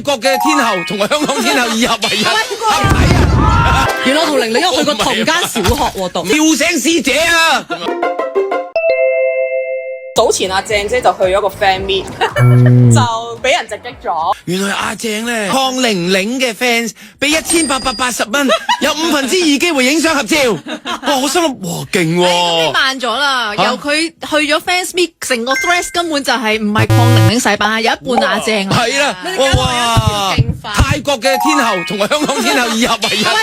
國嘅天后同埋香港天后二合為一，合體啊！原來我同玲玲去過同間小學喎，讀叫醒師姐啊！早前阿鄭姐就去咗個 fan meet，就俾人直擊咗。原來阿鄭咧鄺玲玲嘅 fans 俾1880蚊，有2/5機會影相合照。哇！我心諗哇勁喎，慢咗啦，由佢去咗 fans meet，成個 thread 根本就係唔係鄺玲玲洗版，有一半阿鄭。係啦，哇！泰國嘅天后同埋香港天后二合為一，合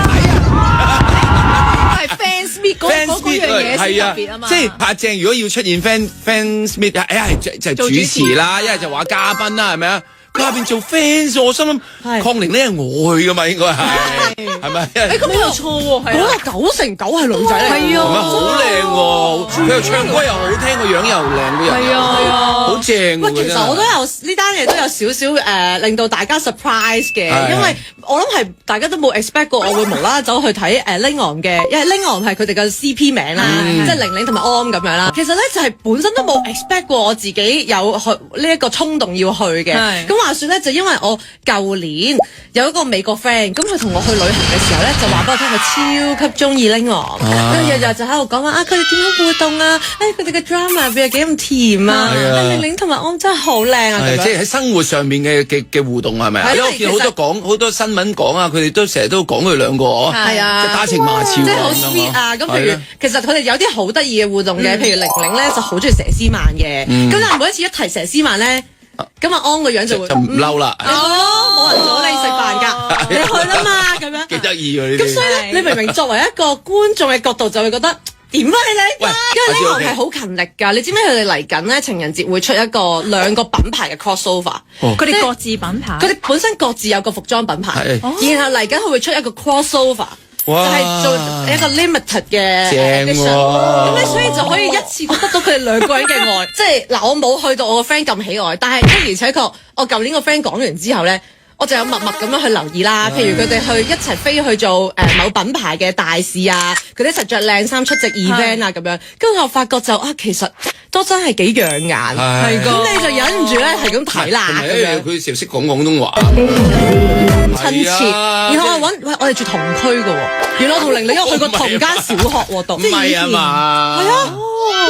體啊！係 fans meet 嗰樣嘢先特別啊嘛。即係阿鄭如果要出現 fans meet，一係就主持啦，一係就話嘉賓啦，係咪啊？佢下邊做 fans， 我心諗鄺玲玲係我去噶嘛，應該係咪？咁你又錯喎，嗰個9成9係女仔嚟，係啊，好靚喎，佢又唱歌又好聽，個樣又靚，個人係啊，好正喎。喂，其實我都有呢單嘢都有少少令到大家 surprise 嘅，因為我諗係大家都冇 expect 過我會無啦啦走去睇Lingon嘅，因為 Lingon係佢哋嘅 CP 名啦，即係玲玲同埋安咁樣啦。其實咧就係本身都冇 expect 過我自己有去呢一個衝動要去嘅。咁話說咧，就因為我舊年有一個美國 friend，咁佢同我去旅行嘅時候咧，就話俾我聽佢超級中意 Lingon，日日就喺度講話佢哋點樣互動啊，佢哋嘅 drama 入邊幾咁甜啊，玲玲同埋安真係好靚啊，即係喺生活上面嘅互動係咪啊？因為我見好多新聞講啊，佢哋都成日都講佢兩個係啊，即係打情罵俏，即係好 sweet 啊！咁譬如其實佢哋有啲好得意嘅互動嘅，譬如玲玲咧就好中意佘詩曼嘅，咁但係每一次一提佘詩曼咧，咁阿安個樣就會唔嬲啦。冇人阻你食飯㗎，你去啦嘛咁樣。幾得意喎呢啲。咁所以咧，你明明作為一個觀眾嘅角度，就會覺得點啊你哋？因為呢個係好勤力㗎，你知唔知佢哋嚟緊咧情人節會出一個兩個品牌嘅 crossover，佢哋各自品牌，佢哋本身各自有個服裝品牌，然後嚟緊佢會出一個 crossover。就係做一個 limited 嘅 edition，咁咧所以就可以一次過得到佢哋兩個人嘅愛，即係嗱我冇去到我個 friend 咁喜愛，但係的而且確，我舊年個 friend 講完之後咧，我就有默默咁樣去留意啦。譬如佢哋去一齊飛去做某品牌嘅大事啊，佢哋一齊着靚衫出席 event 啊咁樣，跟住我發覺就其實都真係幾養眼，係咁你就忍唔住咧係咁睇啦咁樣。佢成日識講廣東話，親切。然後我哋住同區嘅喎，原來我同玲玲去過同間小學喎，讀。唔係啊嘛？係啊，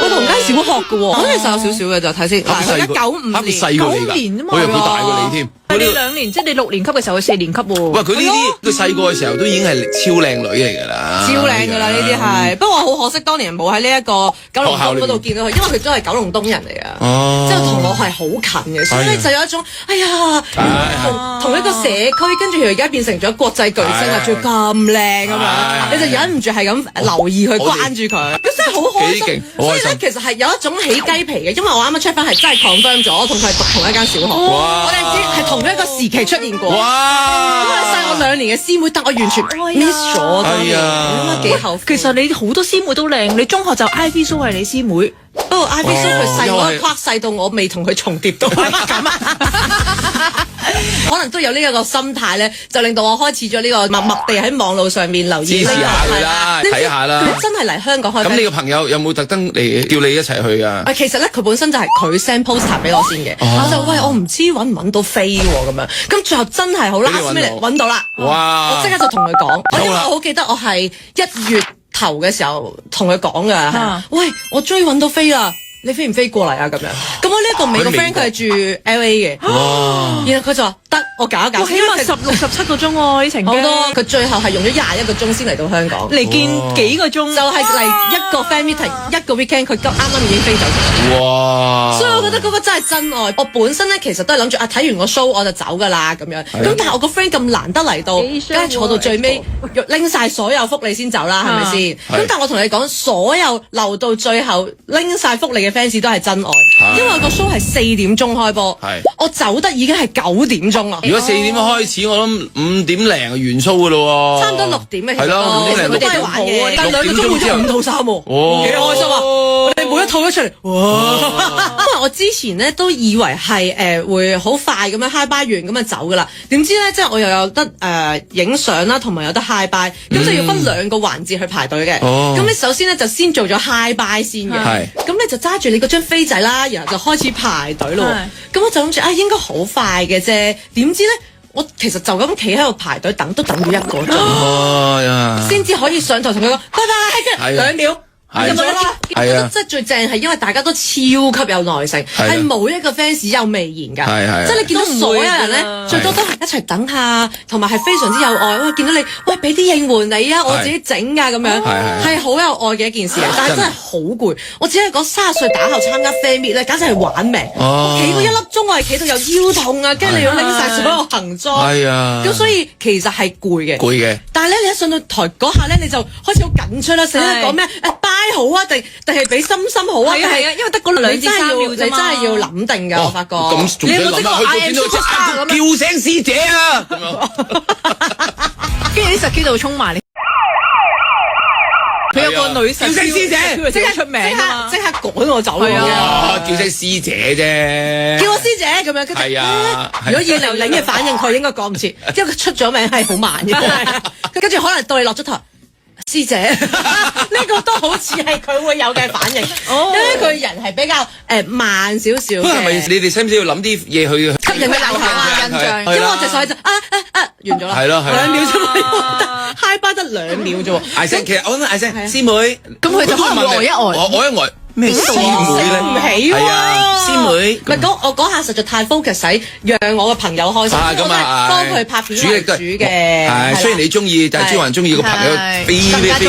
我同間小學嘅喎，咁其實有少少嘅就睇先。嗱，佢95年9年啫嘛，我以為佢大過你添。係你2年，即係你6年級嘅時候，佢4年級喎。喂，佢呢啲佢細個嘅時候都已經係超靚女嚟㗎啦，超靚㗎啦呢啲係。不過好可惜，當年冇喺呢一個九龍東嗰度見到佢，因為佢都係九龍東人嚟啊。即係同我係好近嘅，所以就有一種哎呀，同一個社區，跟住佢而家變成咗國際巨星啊，仲要咁靚咁樣，你就忍唔住係咁留意佢、關注佢，咁真係好開心。所以咧，其實係有一種起雞皮嘅，因為我啱啱 check 翻係真係 confirm 咗，我同佢係讀同一間小學，我哋係同一個時期出現過。哇！咁我細我2年嘅師妹，但我完全 miss 咗。係啊，幾後悔。其實你好多師妹都靚，你中學就 Ivy Su 係你師妹。不過 Ivy Su 佢細我一框細到我未同佢重疊到，係乜咁啊？可能都有呢一個心態咧，就令到我開始咗呢個默默地喺網路上面留意。支持下佢啦，睇下啦。佢真係嚟香港開。咁你個朋友有冇特登嚟叫你一齊去啊？其實咧，佢本身就係佢 send poster 俾我先嘅，我就喂我唔知揾唔揾到飛喎咁樣，咁最後真係好 last minute 揾到啦。哇！我即刻就同佢講，因為我好記得我係1月頭嘅時候同佢講噶，喂，我終於揾到飛啦！你飛唔飛過嚟啊？咁樣，咁我呢一個美國 friend 佢係住 LA 嘅，然後佢就話得，我搞一搞，起碼16、17個鐘喎，呢程機。好多，佢最後係用咗21個鐘先嚟到香港，嚟見幾個鐘，就係嚟一個 fan meeting，一個 weekend，佢啱啱已經飛走咗。哇！所以我覺得嗰個真係真愛。我本身咧其實都係諗住睇完個 show 我就走噶啦咁樣，咁但係我個 friend 咁難得嚟到，梗係坐到最尾拎晒所有福利先走啦，係咪先？咁但係我同你講，所有留到最後拎晒福利嘅fans 都係真愛，因為個 show 係4點鐘開播，我走得已經係9點鐘啦。如果4點開始，我諗5點零就完 show 噶咯喎。差唔多6點嘅，係咯，5點零6點玩嘅，但2個鐘換咗5套衫喎，幾開心啊！我哋每一吐咗出嚟，哇！因為我之前咧都以為係會好快咁樣 high bye 完咁就走噶啦，點知咧即係我又有得影相啦，同埋有得 high bye，咁就要分兩個環節去排隊嘅。咁你首先咧就先做咗 high bye 先嘅，咁你就揸住你嗰張飛仔啦，然後就開始排隊咯。咁我就諗住應該好快嘅啫，點知咧？我其實就咁企喺度排隊等，都等咗1個鐘，先至可以上台同佢講拜拜，跟住2秒。咁樣啦，我覺得即係最正係因為大家都超級有耐性，係冇一個 fans 有微言㗎，即係你見到所有人咧，最多都係一齊等下，同埋係非常之有愛。喂，見到你，喂俾啲應援你啊，我自己整㗎咁樣，係好有愛嘅一件事嚟。但係真係好攰，我只係講30歲打後參加 fan meet 咧，簡直係玩命。我企過1粒鐘，我係企到有腰痛啊，跟住你要拎晒所有行裝，咁所以其實係攰嘅。但係咧，你一上到台嗰下咧，你就開始好緊張啦，成日講咩好啊，定係俾心心好啊？係啊，因為得嗰2至3秒啫嘛，你真係要諗定㗎，我發覺。咁仲要諗去到邊度叫聲師姐啊！跟住啲實機就衝埋你。佢有個女神叫聲師姐，即刻出名啊！即刻趕我走啊！叫聲師姐啫，叫我師姐咁樣。係啊，如果以玲玲嘅反應，佢應該講唔切，因為佢出咗名係好慢嘅。跟住可能到你落咗台。師姐，呢個都好似係佢會有嘅反應，因為佢人係比較慢少少嘅。係咪你哋使唔使要諗啲嘢去吸引佢留下印象？因為我隻手就完咗啦，係咯，2秒啫嘛，high bye 得2秒啫喎。艾聲，其實我諗艾聲師妹，咁佢就可能呆一呆，我一呆。咩師妹咧？唔起喎，師妹。唔係我嗰下實在太 focus 喺讓我嘅朋友開心，咁啊幫佢拍片為主嘅。係雖然你中意，但係朱雲中意個朋友飛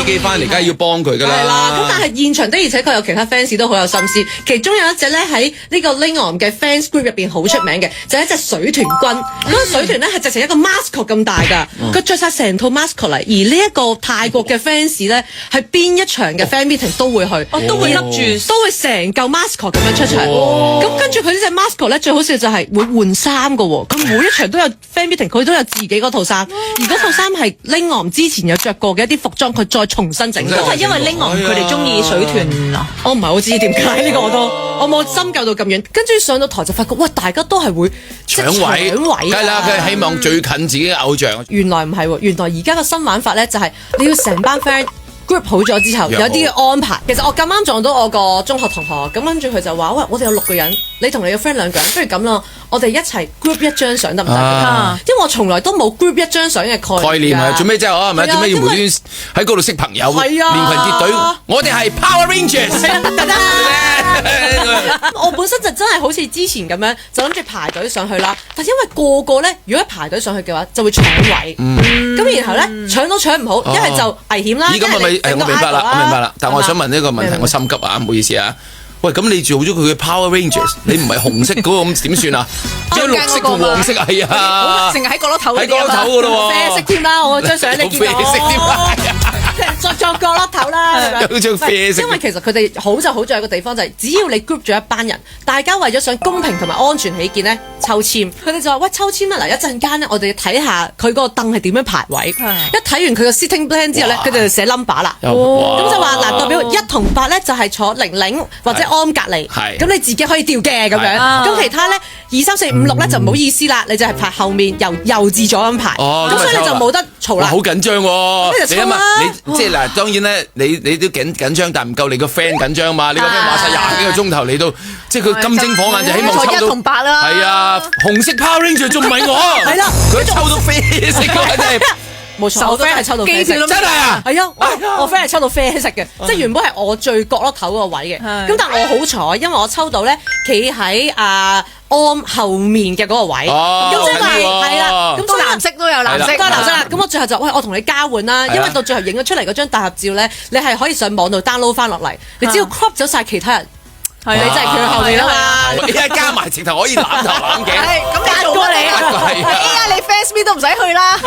機翻嚟，梗係要幫佢㗎啦。係啦，咁但係現場的而且確有其他 fans 都好有心思，其中有一隻咧喺呢個 Lingon 嘅 fans group 入邊好出名嘅，就係一隻水豚君。嗰個水豚咧係直成一個 mascot 咁大㗎，佢着晒成套 mascot 嚟。而呢一個泰國嘅 fans 咧，係邊一場嘅 fan meeting 都會去，都會笠住。都會成嚿 mascot 咁樣出場，咁跟住佢呢隻 mascot 咧最好笑就係會換衫㗎喎，佢每一場都有 fan meeting，佢都有自己嗰套衫，而嗰套衫係 Lingon 之前有着過嘅一啲服裝，佢再重新整過。都係因為 Lingon 佢哋中意水豚啊，我唔係好知點解呢個我冇深究到咁遠，跟住上到台就發覺，哇！大家都係會搶位，梗係啦，佢希望最近自己嘅偶像。原來唔係喎，原來而家嘅新玩法咧就係你要成班 friend group 好咗之後，有啲嘅安排。其實我咁啱撞到我個中學同學，咁跟住佢就話：喂，我哋有6個人，你同你嘅 friend 2個人，不如咁咯，我哋一齊 group 一張相得唔得？因為我從來都冇 group 一張相嘅概念啊！做咩啫？係咪？做咩要無端喺嗰度識朋友？連群結隊，我哋係 Power Rangers。我本身就真係好似之前咁樣，就諗住排隊上去啦。但因為個個咧，如果一排隊上去嘅話，就會搶位。咁然後咧搶都搶唔好，一係就危險啦。咁係咪？我明白啦，但我想問呢個問題，我心急啊，唔好意思啊。喂，咁你做咗佢嘅 Power Rangers，你唔係紅色嗰個咁點算啊？即係綠色同黃色係啊，淨係喺角落頭，喺角落頭㗎咯喎，啡色添啦，我張相你見到，作角落頭啦，有張啡色。因為其實佢哋好就好在一個地方就係，只要你 group 咗一班人，大家為咗想公平同埋安全起見咧，抽籤，佢哋就話喂抽籤啦，嗱一陣間咧，我哋要睇下佢嗰個凳係點樣排位，一睇完佢個 sitting plan 之後咧，佢哋就寫 number 啦，咁就話嗱代表1同8咧就係坐00或者安隔離，咁你自己可以調嘅咁樣，咁其他咧2、3、4、5、6咧就唔好意思啦，你就係排後面由右至左咁排，咁所以你就冇得嘈啦。好緊張喎！你抽啦，你即係嗱，當然咧，你都緊張，但唔夠你個 friend 緊張嘛。你個 friend 話晒20幾個鐘頭嚟到，即係佢金睛火眼就希望抽到1同8啦。係啊，紅色 Power Ranger 仲唔係我？係啦，佢抽到啡色嗰真係。冇錯，我 friend 係抽到啡色，真係啊！係啊，我 friend 係抽到啡色嘅，即係原本係我最角落頭嗰個位嘅。咁但係我好彩，因為我抽到咧，企喺安後面嘅嗰個位。咁即係啦，咁都藍色都有藍色，都係藍色啦。咁我最後就喂，我同你交換啦，因為到最後影咗出嚟嗰張大合照咧，你係可以上網度 download 翻落嚟，你只要 crop 走晒其他人。你真係佢後面啊嘛！依家加埋直頭可以攬頭攬頸，咁你做過你啊？你 fans 啲都唔使去啦。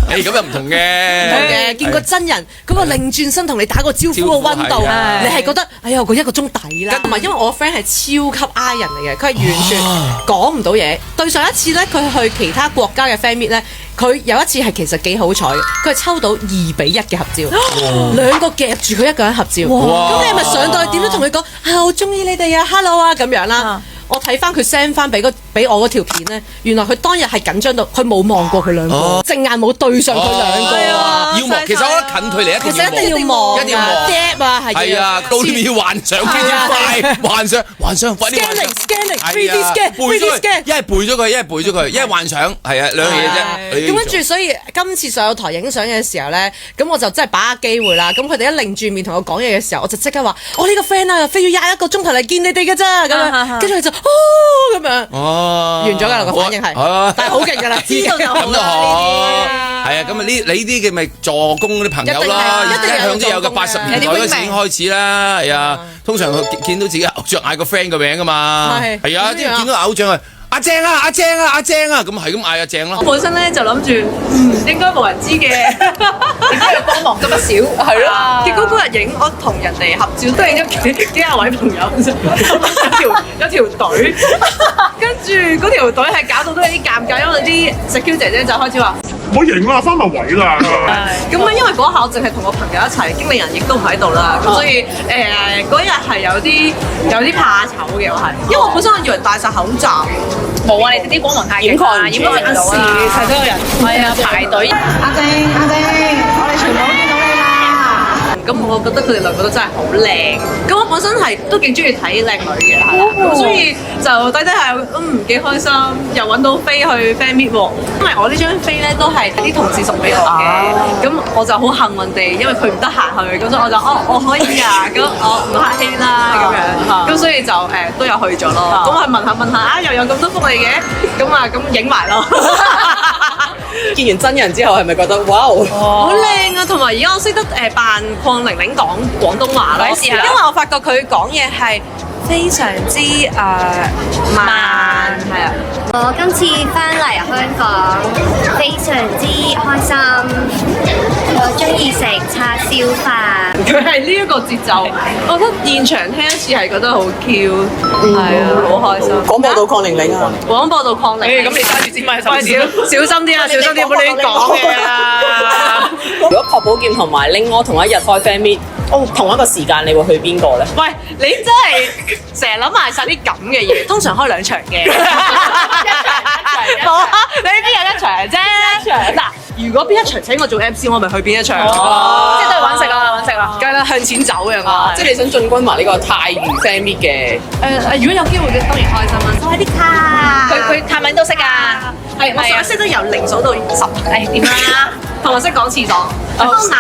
誒咁又唔同嘅，見過真人嗰個擰轉身同你打個招呼嘅溫度，你係覺得哎呀個1個鐘抵啦。同埋因為我 friend 係超級 I 人嚟嘅，佢係完全講唔到嘢。對上一次咧，佢去其他國家嘅 fan meet 咧，佢有一次係其實幾好彩，佢係抽到2-1嘅合照，2個夾住佢一個人合照。咁你係咪上到去點都同佢講啊，我中意你哋啊 ，hello 啊咁樣啦？我睇翻佢 send 翻俾我嗰條片咧，原來佢當日係緊張到佢冇望過佢兩個，正眼冇對上佢兩個啊！要望，其實我覺得近距離一定要望，一定要望 gap 啊，係啊，到你要幻想，跟住快幻想，快啲幻想 scanning，3D scan，一係背咗佢，一係背咗佢，一係幻想，係啊，兩樣嘢啫。咁跟住，所以今次上有台影相嘅時候咧，咁我就真係把握機會啦。咁佢哋一擰住面同我講嘢嘅時候，我就即刻話：我呢個 friend 啊，飛咗21個鐘頭嚟見你哋㗎咋咁樣。跟住佢就咁樣，完咗㗎啦個反應係，但係好勁㗎啦，知道就好啦。係啊，咁啊你呢啲嘅咪助攻啲朋友啦，一向都有嘅，80年代嗰時已經開始啦，係啊。通常佢見到自己偶像嗌個 friend 個名㗎嘛，係啊，啲人見到偶像啊。阿正啊，阿正啊，阿正啊，咁係咁嗌阿正咯。我本身咧就諗住，應該冇人知嘅，點解要幫忙咗不少？係咯。結果嗰日影，我同人哋合照都影咗幾廿位朋友，有條隊，跟住嗰條隊係搞到都有啲尷尬，因為啲食 Q 姐姐就開始話：唔好影啦，翻埋位啦。咁啊，因為嗰下我淨係同我朋友一齊，經理人亦都唔喺度啦，咁所以嗰日係有啲怕醜嘅，我係，因為我本身我以為戴晒口罩。冇啊！你哋啲光芒太勁啦，掩蓋唔到啊！太多人，係啊，排隊。阿正，我哋全部都見到你啦。咁我覺得佢哋兩個都真係好靚。咁我本身係都幾中意睇靚女嘅，係啦。咁所以就低下幾開心，又揾到飛去 fan meet 喎。因為我呢張飛咧都係啲同事送俾我嘅。咁我就好幸運地，因為佢唔得閒去，咁所以我就我可以啊，咁我唔客氣啦咁樣。咁所以就都有去咗咯。咁去問下啊，又有咁多福利嘅，咁影埋咯。見完真人之後係咪覺得哇好靚啊？同埋而家我識得扮鄺玲玲講廣東話咯，因為我發覺佢講嘢係非常之慢，係啊。我今次翻嚟香港非常之開心，我中意食叉燒飯。佢係呢一個節奏，我覺得現場聽一次係覺得好 Q，係啊，好開心。廣播到鄺玲玲啊！廣播到鄺玲玲，咁你揸住支咪小心啲啊！小心啲，唔好亂講嘢啊！如果朴寶劍同埋拎我同一日開 fan meet，同一個時間，你會去邊個咧？喂，你真係成日諗埋晒啲咁嘅嘢，通常開2場嘅，一場，你邊有1場啫？嗱，如果邊一場請我做 MC，我咪去邊一場咯，即係都係揾食啦，梗係啦，向錢走嘅我。即係你想進軍埋呢個泰語 fan meet 嘅？如果有機會嘅，當然開心啦！快啲卡，佢泰文都識啊，係我識得由0數到10，點啊？同埋識講廁所，康南。